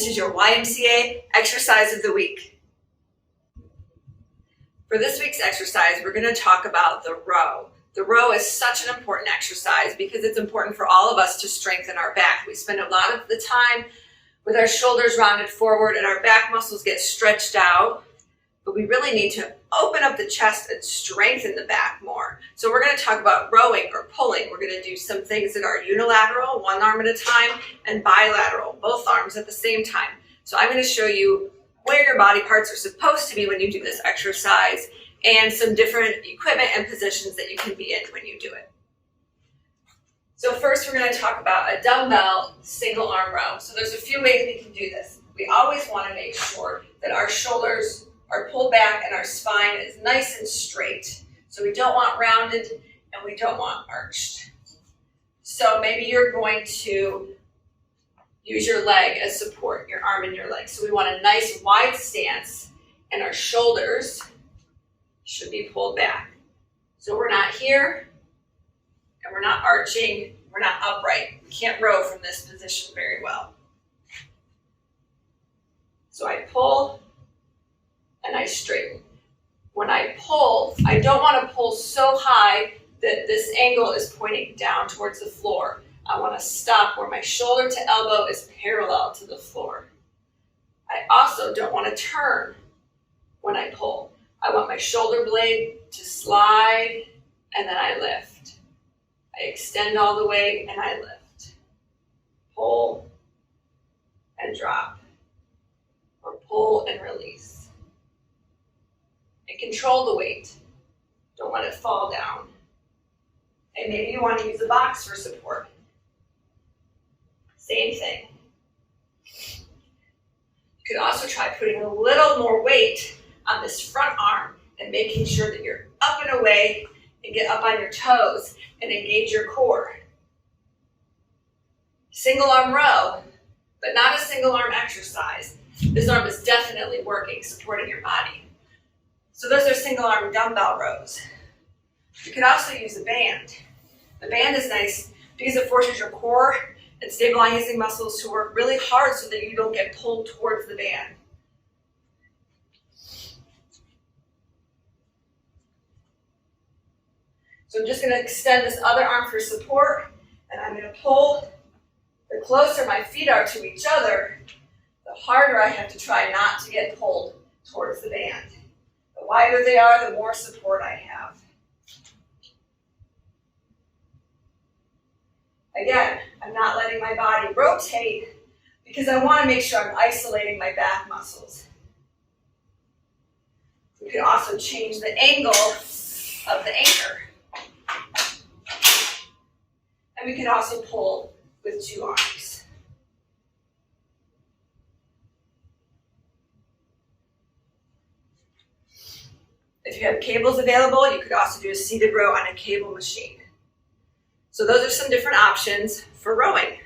this is your YMCA exercise of the week. For this week's exercise, we're going to talk about the row. The row is such an important exercise because it's important for all of us to strengthen our back. We spend a lot of the time with our shoulders rounded forward and our back muscles get stretched out, but we really need to open up the chest and strengthen the back more. So we're going to talk about rowing or pulling. We're going to do some things that are unilateral, one arm at a time, and bilateral, both arms at the same time. So I'm going to show you where your body parts are supposed to be when you do this exercise and some different equipment and positions that you can be in when you do it. So first we're going to talk about a dumbbell single arm row. So there's a few ways we can do this. We always want to make sure that our shoulders are pulled back and our spine is nice and straight. So we don't want rounded and we don't want arched. So maybe you're going to use your leg as support, your arm and your leg. So we want a nice wide stance and our shoulders should be pulled back. So we're not here and we're not arching, we're not upright. We can't row from this position very well. So I pull and I straighten. When I pull, I don't want to pull so high that this angle is pointing down towards the floor. I want to stop where my shoulder to elbow is parallel to the floor. I also don't want to turn when I pull. I want my shoulder blade to slide and then I lift. I extend all the way and I lift. Pull and drop. Or pull and release. And control the weight. Don't let it fall down. And maybe you want to use a box for support. Same thing. You could also try putting a little more weight on this front arm and making sure that you're up and away and get up on your toes and engage your core. Single arm row, but not a single arm exercise. This arm is definitely working, supporting your body. So those are single arm dumbbell rows. You could also use a band. The band is nice because it forces your core and stabilizing muscles to work really hard so that you don't get pulled towards the band. So I'm just going to extend this other arm for support, and I'm going to pull. The closer my feet are to each other, the harder I have to try not to get pulled towards the band. The wider they are, the more support I have. Again, I'm not letting my body rotate because I want to make sure I'm isolating my back muscles. We can also change the angle of the anchor. And we can also pull with two arms. If you have cables available, you could also do a seated row on a cable machine. So those are some different options for rowing.